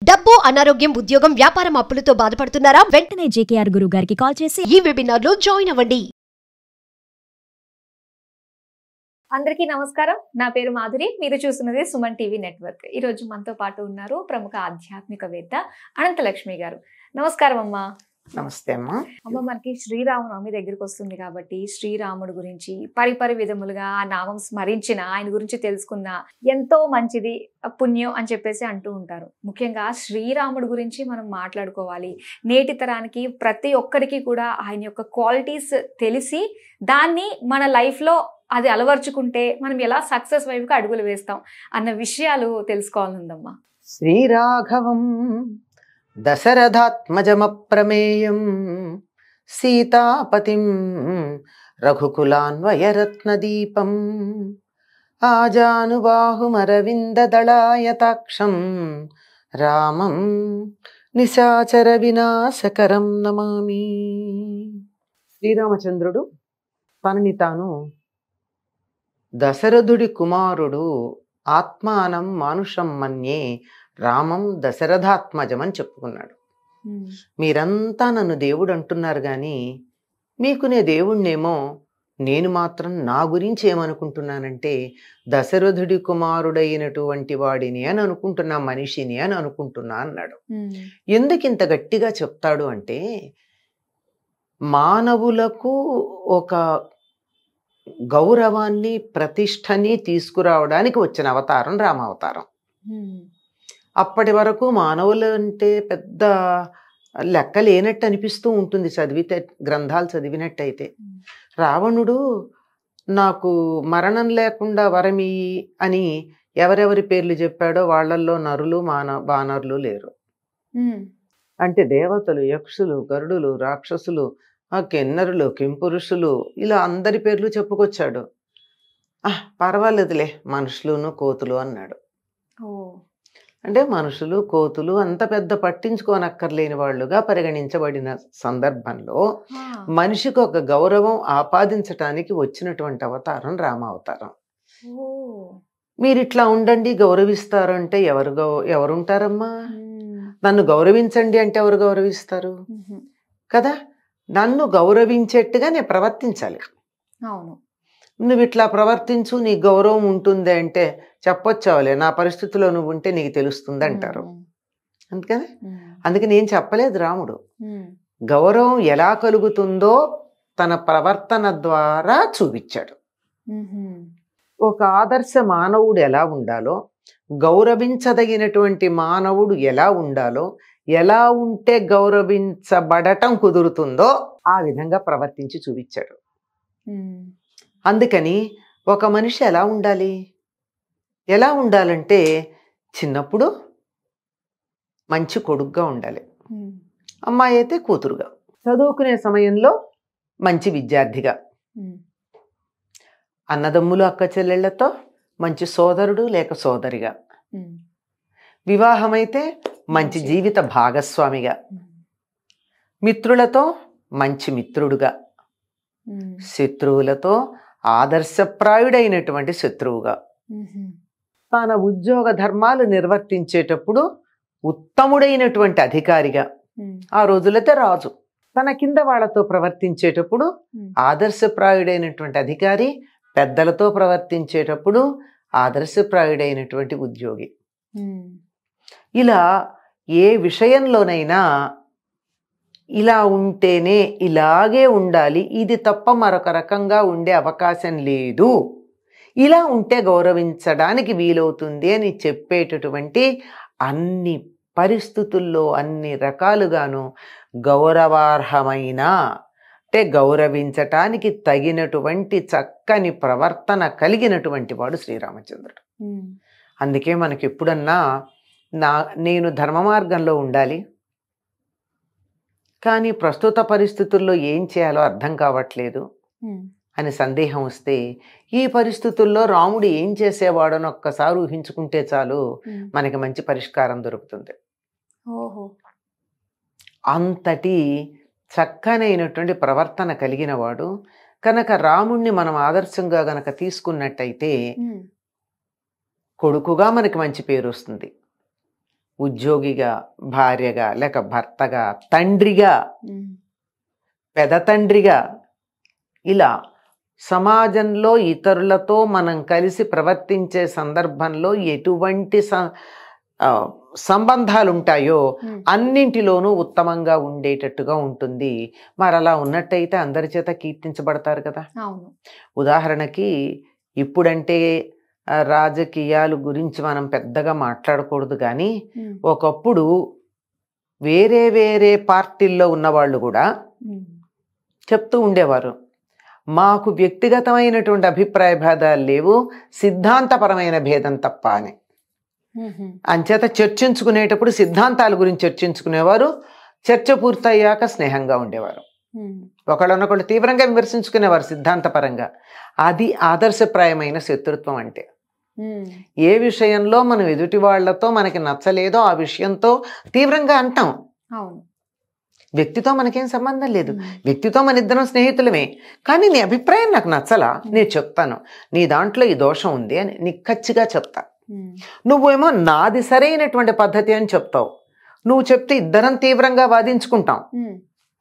డబ్బు, అనారోగ్యం, ఉద్యోగం, వ్యాపారం అప్పులతో బాధపడుతున్నారా? వెంటనే జేకేఆర్ గురువు గారికి కాల్ చేసి ఈ వెబినార్ లో జాయిన్ అవ్వండి. అందరికీ నమస్కారం. నా పేరు మాధురి. మీరు చూస్తున్నది సుమన్ టీవీ నెట్వర్క్. ఈ రోజు మనతో పాటు ఉన్నారు ప్రముఖ ఆధ్యాత్మికవేత్త అనంతలక్ష్మి గారు. నమస్కారం అమ్మా. నమస్తే అమ్మా. అమ్మ, మనకి శ్రీరామనవమి దగ్గరికి వస్తుంది కాబట్టి శ్రీరాముడు గురించి పరిపరి విధములుగా ఆ నామం స్మరించిన, ఆయన గురించి తెలుసుకున్న ఎంతో మంచిది, పుణ్యం అని చెప్పేసి అంటూ ఉంటారు. ముఖ్యంగా శ్రీరాముడు గురించి మనం మాట్లాడుకోవాలి. నేటి తరానికి ప్రతి ఒక్కరికి కూడా ఆయన యొక్క క్వాలిటీస్ తెలిసి దాన్ని మన లైఫ్లో అది అలవర్చుకుంటే మనం ఎలా సక్సెస్ వైపుకి అడుగులు వేస్తాం అన్న విషయాలు తెలుసుకోవాలందమ్మా. శ్రీరాఘవం దశరథాత్మజమప్రమేయం సీతాపతిం రఘుకులాన్వయరత్నదీపం ఆజానుబాహుమరవిందదళాయతాక్షం రామం నిశాచర వినాశకరం నమామి. శ్రీరామచంద్రుడు తనని తాను దశరథుడి కుమారుడు, ఆత్మానం మానుషం మన్యే రామం దశరథాత్మజం అని చెప్పుకున్నాడు. మీరంతా నన్ను దేవుడు అంటున్నారు కానీ మీకు నే దేవుణ్ణేమో, నేను మాత్రం నా గురించి ఏమనుకుంటున్నానంటే దశరథుడి కుమారుడైనటువంటి వాడిని అని అనుకుంటున్నా, మనిషిని అని అనుకుంటున్నా అన్నాడు. ఎందుకు ఇంత గట్టిగా చెప్తాడు అంటే, మానవులకు ఒక గౌరవాన్ని, ప్రతిష్టని తీసుకురావడానికి వచ్చిన అవతారం రామావతారం. అప్పటి వరకు మానవులు అంటే పెద్ద లెక్క లేనట్టు అనిపిస్తూ ఉంటుంది చదివితే, గ్రంథాలు చదివినట్టయితే. రావణుడు నాకు మరణం లేకుండా వరమి అని ఎవరెవరి పేర్లు చెప్పాడో వాళ్ళల్లో నరులు వానరులు లేరు. అంటే దేవతలు, యక్షులు, గరుడులు, రాక్షసులు, కిన్నరులు, కింపురుషులు, ఇలా అందరి పేర్లు చెప్పుకొచ్చాడు. పర్వాలేదులే మనుషులును కోతులు అన్నాడు. అంటే మనుషులు, కోతులు అంత పెద్ద పట్టించుకోనక్కర్లేని వాళ్ళుగా పరిగణించబడిన సందర్భంలో మనిషికి ఒక గౌరవం ఆపాదించటానికి వచ్చినటువంటి అవతారం రామావతారం. మీరు ఇట్లా ఉండండి, గౌరవిస్తారు అంటే ఎవరుంటారమ్మా? నన్ను గౌరవించండి అంటే ఎవరు గౌరవిస్తారు కదా? నన్ను గౌరవించేట్టుగా నేను ప్రవర్తించాలి. అవును. నువ్వు ఇట్లా ప్రవర్తించు, నీ గౌరవం ఉంటుంది అంటే చెప్పొచ్చావులే, నా పరిస్థితిలో నువ్వు ఉంటే నీకు తెలుస్తుంది అంటారు. అందుకని నేను చెప్పలేదు. రాముడు గౌరవం ఎలా కలుగుతుందో తన ప్రవర్తన ద్వారా చూపించాడు. ఒక ఆదర్శ మానవుడు ఎలా ఉండాలో, గౌరవించదగినటువంటి మానవుడు ఎలా ఉండాలో, ఎలా ఉంటే గౌరవించబడటం కుదురుతుందో ఆ విధంగా ప్రవర్తించి చూపించాడు. అందుకని ఒక మనిషి ఎలా ఉండాలి? ఎలా ఉండాలంటే చిన్నప్పుడు మంచి కొడుకుగా ఉండాలి, అమ్మాయి అయితే కూతురుగా, చదువుకునే సమయంలో మంచి విద్యార్థిగా, అన్నదమ్ములు అక్క చెల్లెళ్లతో మంచి సోదరుడు లేక సోదరిగా, వివాహమైతే మంచి జీవిత భాగస్వామిగా, మిత్రులతో మంచి మిత్రుడుగా, శత్రువులతో ఆదర్శప్రాయుడైనటువంటి శత్రువుగా, తన ఉద్యోగ ధర్మాలు నిర్వర్తించేటప్పుడు ఉత్తముడైనటువంటి అధికారిగా, ఆ రోజులైతే రాజు, తన కింద వాళ్ళతో ప్రవర్తించేటప్పుడు ఆదర్శప్రాయుడైనటువంటి అధికారి, పెద్దలతో ప్రవర్తించేటప్పుడు ఆదర్శప్రాయుడైనటువంటి ఉద్యోగి. ఇలా ఏ విషయంలోనైనా ఇలా ఉంటేనే ఇలాగే ఉండాలి, ఇది తప్ప మరొక రకంగా ఉండే అవకాశం లేదు, ఇలా ఉంటే గౌరవించడానికి వీలవుతుంది అని చెప్పేటటువంటి అన్ని పరిస్థితుల్లో అన్ని రకాలుగాను గౌరవార్హమైన అంటే గౌరవించటానికి తగినటువంటి చక్కని ప్రవర్తన కలిగినటువంటి వాడు శ్రీరామచంద్రుడు. అందుకే మనకి ఎప్పుడన్నా నేను ధర్మ మార్గంలో ఉండాలి కానీ ప్రస్తుత పరిస్థితుల్లో ఏం చేయాలో అర్థం కావట్లేదు అని సందేహం వస్తే, ఈ పరిస్థితుల్లో రాముడు ఏం చేసేవాడని ఒక్కసారి ఊహించుకుంటే చాలు, మనకి మంచి పరిష్కారం దొరుకుతుంది. అంతటి చక్కనైనటువంటి ప్రవర్తన కలిగిన వాడు కనుక రాముణ్ణి మనం ఆదర్శంగా గనక తీసుకున్నట్టయితే కొడుకుగా మనకి మంచి పేరు వస్తుంది, ఉద్యోగిగా, భార్యగా, లేక భర్తగా, తండ్రిగా, పెదతండ్రిగా, ఇలా సమాజంలో ఇతరులతో మనం కలిసి ప్రవర్తించే సందర్భంలో ఎటువంటి సంబంధాలు ఉంటాయో అన్నింటిలోనూ ఉత్తమంగా ఉండేటట్టుగా ఉంటుంది. మరి అలా ఉన్నట్టయితే అందరి చేత కీర్తించబడతారు కదా. ఉదాహరణకి ఇప్పుడంటే రాజకీయాల గురించి మనం పెద్దగా మాట్లాడకూడదు, కానీ ఒకప్పుడు వేరే వేరే పార్టీల్లో ఉన్నవాళ్ళు కూడా చెప్తూ ఉండేవారు, మాకు వ్యక్తిగతమైనటువంటి అభిప్రాయ భేదాలు లేవు, సిద్ధాంతపరమైన భేదం తప్ప అని. అంచేత చర్చించుకునేటప్పుడు సిద్ధాంతాల గురించి చర్చించుకునేవారు, చర్చ పూర్తయ్యాక స్నేహంగా ఉండేవారు. ఒకళ్ళనొకళ్ళు తీవ్రంగా విమర్శించుకునేవారు సిద్ధాంతపరంగా. అది ఆదర్శప్రాయమైన శత్రుత్వం అంటే. ఏ విషయంలో మనం ఎదుటి వాళ్లతో మనకి నచ్చలేదో ఆ విషయంతో తీవ్రంగా అంటాం. వ్యక్తితో మనకేం సంబంధం లేదు, వ్యక్తితో మన ఇద్దరం స్నేహితులమే, కానీ నీ అభిప్రాయం నాకు నచ్చలా, నేను చెప్తాను, నీ దాంట్లో ఈ దోషం ఉంది అని నిక్కచ్చిగా చెప్తా. నువ్వేమో నాది సరైనటువంటి పద్ధతి అని చెప్తావు. నువ్వు చెప్తే ఇద్దరం తీవ్రంగా వాదించుకుంటాం.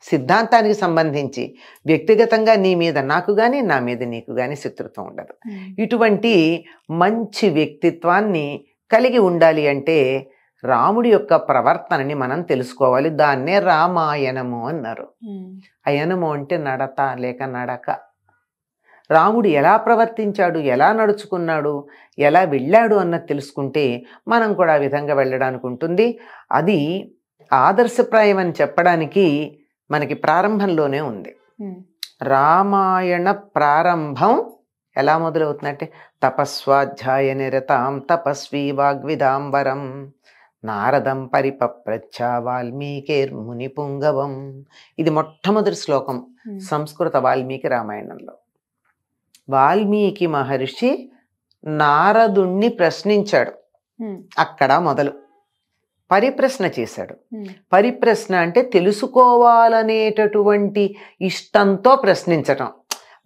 సిద్ధాంతానికి సంబంధించి వ్యక్తిగతంగా నీ మీద నాకు గాని, నా మీద నీకు గాని శత్రుత్వం ఉండదు. ఇటువంటి మంచి వ్యక్తిత్వాన్ని కలిగి ఉండాలి అంటే రాముడి యొక్క ప్రవర్తనని మనం తెలుసుకోవాలి. దాన్నే రామాయణము అన్నారు. అయనము అంటే నడత లేక నడక. రాముడు ఎలా ప్రవర్తించాడు, ఎలా నడుచుకున్నాడు, ఎలా వెళ్ళాడు అన్నది తెలుసుకుంటే మనం కూడా ఆ విధంగా వెళ్ళడానికి ఉంటుంది. అది ఆదర్శప్రాయం అని చెప్పడానికి మనకి ప్రారంభంలోనే ఉంది. రామాయణ ప్రారంభం ఎలా మొదలవుతుందంటే తపస్వాధ్యాయ నిరతాం తపస్వీ వాగ్విదాంబరం నారదం పరిపప్రచ్ఛ వాల్మీకిర్ముని పుంగవం. ఇది మొట్టమొదటి శ్లోకం సంస్కృత వాల్మీకి రామాయణంలో. వాల్మీకి మహర్షి నారదుణ్ణి ప్రశ్నించాడు. అక్కడ మొదలు పరిప్రశ్న చేశాడు. పరిప్రశ్న అంటే తెలుసుకోవాలనేటటువంటి ఇష్టంతో ప్రశ్నించటం.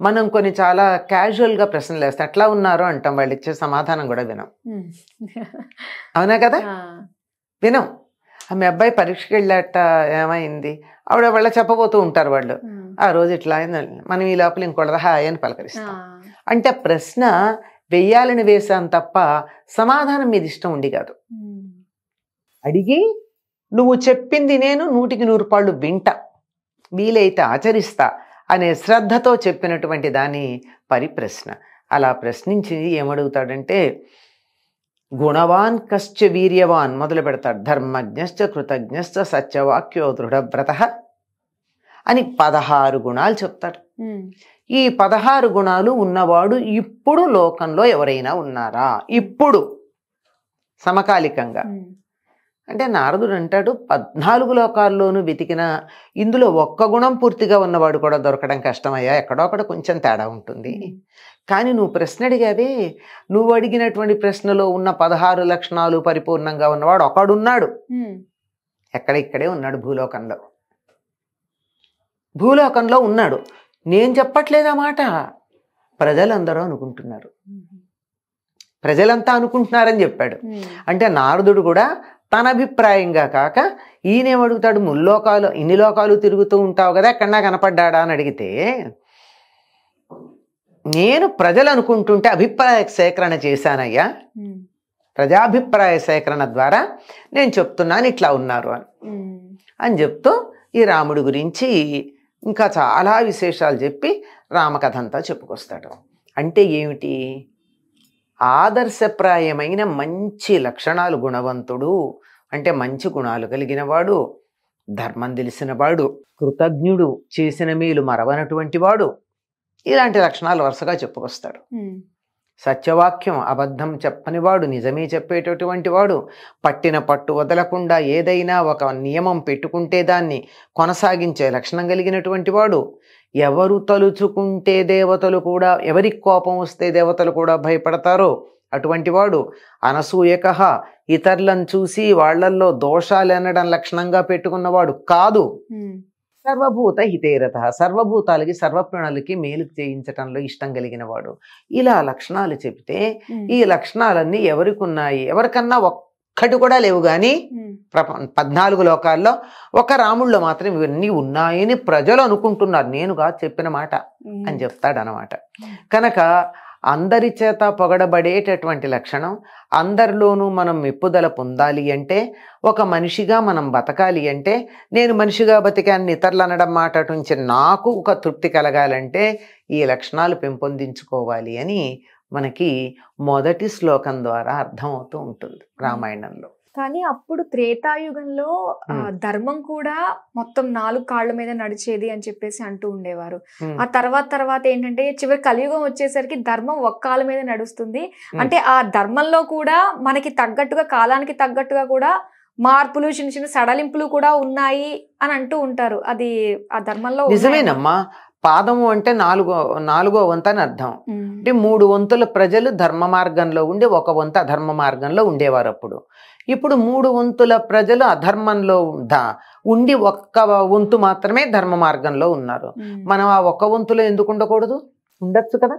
మనం కొన్ని చాలా క్యాజువల్గా ప్రశ్నలు వేస్తాం, ఎట్లా ఉన్నారో అంటాం, వాళ్ళు ఇచ్చే సమాధానం కూడా వినం. అవునా కదా, వినం. మీ అబ్బాయి పరీక్షకి వెళ్ళాట, ఏమైంది, ఆవిడ వాళ్ళ చెప్పబోతూ ఉంటారు వాళ్ళు, ఆ రోజు ఇట్లా అయిందని. మనం ఈ లోపల ఇంకోళ్ళ హాయ్ అని పలకరిస్తాం. అంటే ప్రశ్న వెయ్యాలని వేశాం తప్ప సమాధానం మీద ఇష్టం ఉండి కాదు. అడిగి నువ్వు చెప్పింది నేను 100కి 100 పాళ్ళు వింటా, వీలైతే ఆచరిస్తా అనే శ్రద్ధతో చెప్పినటువంటి దాని పరిప్రశ్న. అలా ప్రశ్నించి ఏమడుగుతాడంటే గుణవాన్ కశ్చ వీర్యవాన్ మొదలు పెడతాడు. ధర్మజ్ఞశ్చ కృతజ్ఞశ్చ సత్యవాక్యో దృఢవ్రత అని 16 గుణాలు చెప్తాడు. ఈ 16 గుణాలు ఉన్నవాడు ఇప్పుడు లోకంలో ఎవరైనా ఉన్నారా? ఇప్పుడు సమకాలికంగా అంటే నారదుడు అంటాడు 14 లోకాల్లోనూ వెతికిన ఇందులో ఒక్క గుణం పూర్తిగా ఉన్నవాడు కూడా దొరకడం కష్టమయ్యా, ఎక్కడో అక్కడ కొంచెం తేడా ఉంటుంది. కానీ నువ్వు ప్రశ్న అడిగావే, నువ్వు అడిగినటువంటి ప్రశ్నలో ఉన్న 16 లక్షణాలు పరిపూర్ణంగా ఉన్నవాడు ఒకడున్నాడు. ఇక్కడే ఉన్నాడు, భూలోకంలో ఉన్నాడు. నేను చెప్పట్లేదా మాట, ప్రజలందరూ అనుకుంటున్నారు, ప్రజలంతా అనుకుంటున్నారని చెప్పాడు. అంటే నారదుడు కూడా తన అభిప్రాయంగా కాక ఈయనేమడుగుతాడు, ముల్లోకాలు ఇన్ని లోకాలు తిరుగుతూ ఉంటావు కదా, ఎక్కడన్నా కనపడ్డాడా అని అడిగితే నేను ప్రజలు అనుకుంటుంటే అభిప్రాయ సేకరణ చేశానయ్యా, ప్రజాభిప్రాయ సేకరణ ద్వారా నేను చెప్తున్నాను ఇట్లా ఉన్నారు అని చెప్తూ ఈ రాముడి గురించి ఇంకా చాలా విశేషాలు చెప్పి రామకథ అంతా చెప్పుకొస్తాడు. అంటే ఏమిటి? ఆదర్శప్రాయమైన మంచి లక్షణాలు, గుణవంతుడు అంటే మంచి గుణాలు కలిగిన వాడు, ధర్మం తెలిసినవాడు, కృతజ్ఞుడు, చేసిన మేలు మరవనటువంటి వాడు, ఇలాంటి లక్షణాలు వరుసగా చెప్పుకొస్తాడు. సత్యవాక్యం, అబద్ధం చెప్పనివాడు, నిజమే చెప్పేటటువంటి వాడు, పట్టిన పట్టు వదలకుండా ఏదైనా ఒక నియమం పెట్టుకుంటే దాన్ని కొనసాగించే లక్షణం కలిగినటువంటి వాడు, ఎవరు తలుచుకుంటే దేవతలు కూడా, ఎవరికి కోపం వస్తే దేవతలు కూడా భయపడతారో అటువంటి వాడు, అనసూయకః ఇతరులను చూసి వాళ్లల్లో దోషాలు అనడం లక్షణంగా పెట్టుకున్నవాడు కాదు. సర్వభూత హితేరత, సర్వభూతాలకి సర్వప్రాణులకి మేలు చేయించటంలో ఇష్టం కలిగిన వాడు. ఇలా లక్షణాలు చెబితే ఈ లక్షణాలన్నీ ఎవరికి ఉన్నాయి? ఎవరికన్నా ఒక్క ఒక్కటి కూడా లేవు కానీ 14 లోకాల్లో ఒక రాముడిలో మాత్రం ఇవన్నీ ఉన్నాయని ప్రజలు అనుకుంటున్నారు, నేను కాదు చెప్పిన మాట అని చెప్తాడు అనమాట. కనుక అందరి చేత పొగడబడేటటువంటి లక్షణం, అందరిలోనూ మనం మెప్పుదల పొందాలి అంటే, ఒక మనిషిగా మనం బతకాలి అంటే, నేను మనిషిగా బతికాన్ని ఇతరులు అనడం మాట నుంచి నాకు ఒక తృప్తి కలగాలంటే ఈ లక్షణాలు పెంపొందించుకోవాలి అని మనకి మొదటి శ్లోకం ద్వారా అర్థమవుతూ ఉంటుంది రామాయణంలో. కానీ అప్పుడు త్రేతాయుగంలో ధర్మం కూడా మొత్తం 4 కాళ్ళ మీద నడిచేది అని చెప్పేసి అంటూ ఉండేవారు. ఆ తర్వాత ఏంటంటే చివరి కలియుగం వచ్చేసరికి ధర్మం ఒక్క కాళ్ళ మీద నడుస్తుంది. అంటే ఆ ధర్మంలో కూడా మనకి తగ్గట్టుగా, కాలానికి తగ్గట్టుగా కూడా మార్పులు, చిన్న చిన్న సడలింపులు కూడా ఉన్నాయి అని అంటూ ఉంటారు. అది ఆ ధర్మంలో నిజమేనమ్మా. పాదము అంటే నాలుగో వంతు అని అర్థం. అంటే 3 వంతుల ప్రజలు ధర్మ మార్గంలో ఉండి 1 వంతు అధర్మ మార్గంలో ఉండేవారు అప్పుడు. ఇప్పుడు 3 వంతుల ప్రజలు అధర్మంలో ఉండి 1 వంతు మాత్రమే ధర్మ మార్గంలో ఉన్నారు. మనం ఆ 1 వంతులో ఎందుకు ఉండకూడదు? ఉండొచ్చు కదా.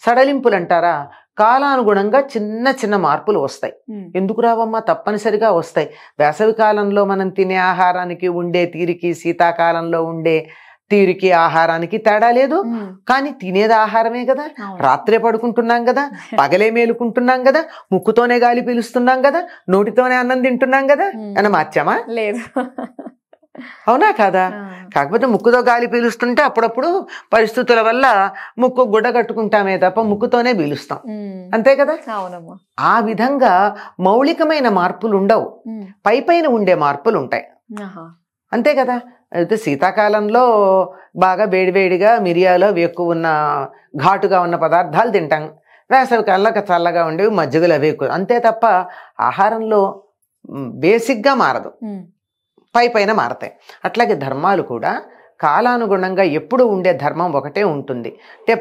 సడలింపులు అంటారా, కాలానుగుణంగా చిన్న చిన్న మార్పులు వస్తాయి. ఎందుకు రావమ్మా? తప్పనిసరిగా వస్తాయి. వేసవి కాలంలో మనం తినే ఆహారానికి ఉండే తీరికి, శీతాకాలంలో ఉండే తీరికి ఆహారానికి తేడా లేదు. కానీ తినేది ఆహారమే కదా. రాత్రే పడుకుంటున్నాం కదా, పగలే మేలుకుంటున్నాం కదా, ముక్కుతోనే గాలి పీలుస్తున్నాం కదా, నోటితోనే అన్నం తింటున్నాం కదా. అని మార్చామా? లేదు. అవునా కాదా? కాకపోతే ముక్కుతో గాలి పీలుస్తుంటే అప్పుడప్పుడు పరిస్థితుల వల్ల ముక్కు గుడ్డ కట్టుకుంటామే తప్ప ముక్కుతోనే పీలుస్తాం, అంతే కదా. ఆ విధంగా మౌలికమైన మార్పులు ఉండవు, పైన ఉండే మార్పులు ఉంటాయి, అంతే కదా. అయితే శీతాకాలంలో బాగా వేడివేడిగా మిరియాలు అవి ఎక్కువ ఉన్న ఘాటుగా ఉన్న పదార్థాలు తింటాం. వేసవి కాలంలో చల్లగా ఉండేవి మజ్జిగలు అవి ఎక్కువ, అంతే తప్ప ఆహారంలో బేసిక్గా మారదు, పైన మారతాయి. అట్లాగే ధర్మాలు కూడా కాలానుగుణంగా ఎప్పుడు ఉండే ధర్మం ఒకటే ఉంటుంది. అంటే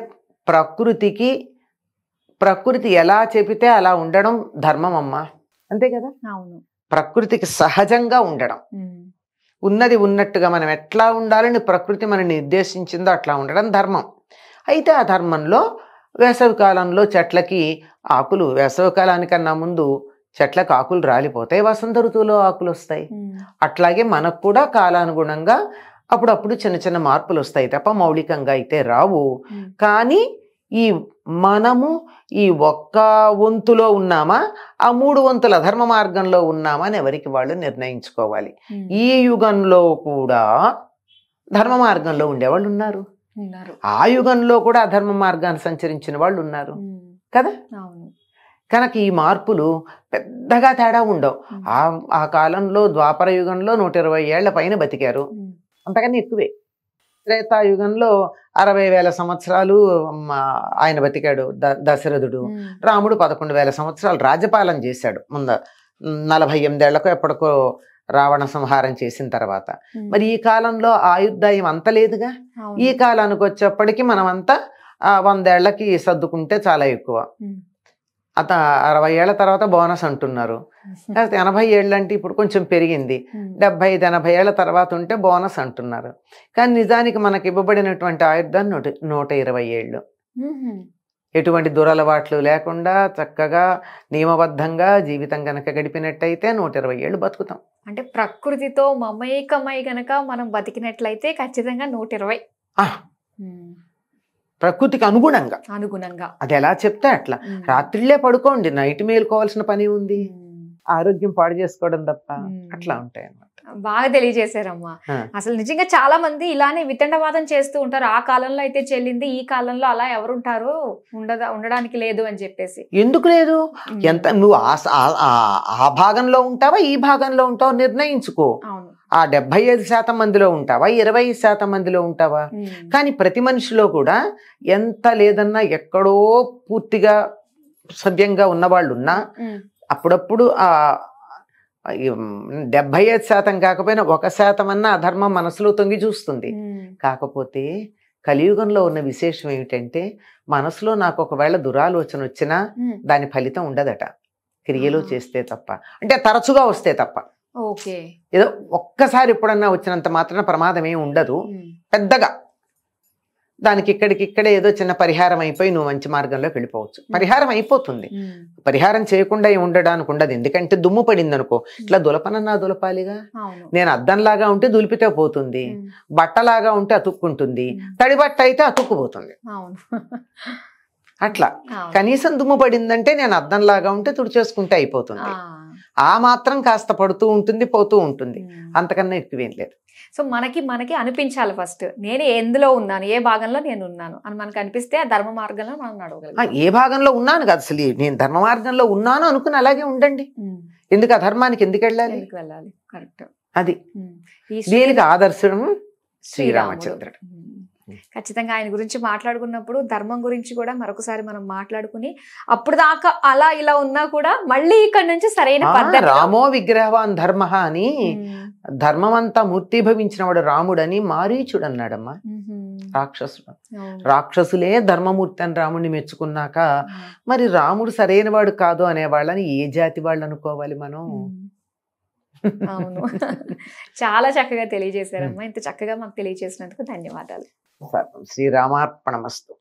ప్రకృతి ఎలా చెబితే అలా ఉండడం ధర్మం అమ్మా, అంతే కదా. ప్రకృతికి సహజంగా ఉండడం, ఉన్నది ఉన్నట్టుగా మనం ఎట్లా ఉండాలని ప్రకృతి మనని నిర్దేశించిందో అట్లా ఉండడం ధర్మం. అయితే ఆ ధర్మంలో వేసవి కాలంలో చెట్లకి ఆకులు, వేసవి కాలానికన్నా ముందు చెట్లకు ఆకులు రాలిపోతాయి, వసంత ఋతువులో ఆకులు వస్తాయి. అట్లాగే మనకు కూడా కాలానుగుణంగా అప్పుడప్పుడు చిన్న చిన్న మార్పులు వస్తాయి తప్ప మౌలికంగా అయితే రావు. కానీ మనము ఈ 1 వంతులో ఉన్నామా, ఆ 3 వంతుల ధర్మ మార్గంలో ఉన్నామా అని ఎవరికి వాళ్ళు నిర్ణయించుకోవాలి. ఈ యుగంలో కూడా ధర్మ మార్గంలో ఉండేవాళ్ళు ఉన్నారు, ఆ యుగంలో కూడా అధర్మ మార్గాన్ని సంచరించిన వాళ్ళు ఉన్నారు కదా. కనుక ఈ మార్పులు పెద్దగా తేడా ఉండవు. ఆ కాలంలో ద్వాపర యుగంలో 120 ఏళ్ల పైన బతికారు, అంతకన్నా ఎక్కువే. త్రేతాయుగంలో 60,000 సంవత్సరాలు ఆయన బతికాడు దశరథుడు. రాముడు 11,000 సంవత్సరాలు రాజ్యపాలన చేశాడు. ముందు 48 ఏళ్లకు ఎప్పటికో రావణ సంహారం చేసిన తర్వాత. మరి ఈ కాలంలో ఆయుర్దాయం అంత లేదుగా. ఈ కాలానికి వచ్చేప్పటికి మనం అంతా 100 ఏళ్లకి సర్దుకుంటే చాలా ఎక్కువ. 60 ఏళ్ల తర్వాత బోనస్ అంటున్నారు. 80 ఏళ్ళు అంటే ఇప్పుడు కొంచెం పెరిగింది, 75-80 ఏళ్ల తర్వాత ఉంటే బోనస్ అంటున్నారు. కానీ నిజానికి మనకి ఇవ్వబడినటువంటి ఆయుర్దాన్ని 120 ఏళ్ళు. ఎటువంటి దురలవాట్లు లేకుండా చక్కగా నియమబద్ధంగా జీవితం గనక గడిపినట్టయితే 120 ఏళ్ళు బతుకుతాం. అంటే ప్రకృతితో మమేకమై గనక మనం బతికినట్లయితే ఖచ్చితంగా 120. ప్రకృతికి అనుగుణంగా అది ఎలా చెప్తే అట్లా. రాత్రిళ్ళే పడుకోండి, నైట్ మేలుకోవాల్సిన పని ఉంది, ఆరోగ్యం పాడు చేసుకోవడం తప్ప. అట్లా ఉంటాయి అన్నమాట. బాగా తెలియజేశారమ్మా. అసలు నిజంగా చాలా మంది ఇలానే వితండవాదం చేస్తూ ఉంటారు. ఆ కాలంలో అయితే చెల్లింది, ఈ కాలంలో అలా ఎవరుంటారు, ఉండడానికి లేదు అని చెప్పేసి. ఎందుకు లేదు? ఎంత నువ్వు ఆ భాగంలో ఉంటావా, ఈ భాగంలో ఉంటావా నిర్ణయించుకో. ఆ 75% మందిలో ఉంటావా, 25% మందిలో ఉంటావా? కానీ ప్రతి మనిషిలో కూడా ఎంత లేదన్నా ఎక్కడో పూర్తిగా సభ్యంగా ఉన్నవాళ్ళు ఉన్నా అప్పుడప్పుడు ఆ 75% కాకపోయినా 1% అన్నా అధర్మం మనసులో తొంగి చూస్తుంది. కాకపోతే కలియుగంలో ఉన్న విశేషం ఏమిటంటే, మనసులో నాకు ఒకవేళ దురాలోచన వచ్చినా దాని ఫలితం ఉండదట, క్రియలో చేస్తే తప్ప. అంటే తరచుగా వస్తే తప్ప. ఏదో ఒక్కసారి ఎప్పుడన్నా వచ్చినంత మాత్రాన ప్రమాదం ఏమి ఉండదు పెద్దగా. దానికి ఇక్కడికిక్కడే ఏదో చిన్న పరిహారం అయిపోయి నువ్వు మంచి మార్గంలోకి వెళ్ళిపోవచ్చు. పరిహారం అయిపోతుంది, పరిహారం చేయకుండా ఉండడానికి ఉండదు. ఎందుకంటే దుమ్ము పడింది అనుకో, ఇట్లా దులపనన్నా దులపాలిగా. నేను అద్దంలాగా ఉంటే దులిపితే పోతుంది, బట్టలాగా ఉంటే అతుక్కుంటుంది, తడి బట్ట అయితే అతుక్కుపోతుంది. అట్లా కనీసం దుమ్ము పడిందంటే నేను అద్దంలాగా ఉంటే తుడిచేసుకుంటే అయిపోతుంది. ఆ మాత్రం కాస్త పడుతూ ఉంటుంది, పోతూ ఉంటుంది, అంతకన్నా ఎక్కువేం లేదు. సో మనకి అనిపించాలి ఫస్ట్, నేను ఎందులో ఉన్నాను, ఏ భాగంలో నేను ఉన్నాను అని మనకు అనిపిస్తే ఆ ధర్మ మార్గంలో మనం నడవగలం. ఏ భాగంలో ఉన్నాను కదా, అసలు నేను ధర్మ మార్గంలో ఉన్నాను అనుకుని అలాగే ఉండండి. ఎందుకు ఆ ధర్మానికి ఎందుకు వెళ్ళాలి? కరెక్ట్. అది దీనికి ఆదర్శం శ్రీరామచంద్రుడు. ఖచ్చితంగా ఆయన గురించి మాట్లాడుకున్నప్పుడు ధర్మం గురించి కూడా మరొకసారి మనం మాట్లాడుకుని, అప్పుడు దాకా అలా ఇలా ఉన్నా కూడా మళ్ళీ ఇక్కడ నుంచి సరైన పద్ధతి. రామో విగ్రహవాన్ ధర్మ అని, ధర్మం అంతా మూర్తిభవించిన వాడు రాముడని మారీచుడు అన్నాడమ్మా. రాక్షసుడు, రాక్షసులే ధర్మమూర్తి అని రాముడిని మెచ్చుకున్నాక మరి రాముడు సరైన వాడు కాదు అనే వాళ్ళని ఏ జాతి వాళ్ళు అనుకోవాలి మనం? అవును, చాలా చక్కగా తెలియజేశారమ్మా. ఇంత చక్కగా మాకు తెలియజేసినందుకు ధన్యవాదాలు. శ్రీరామార్పణమస్తు.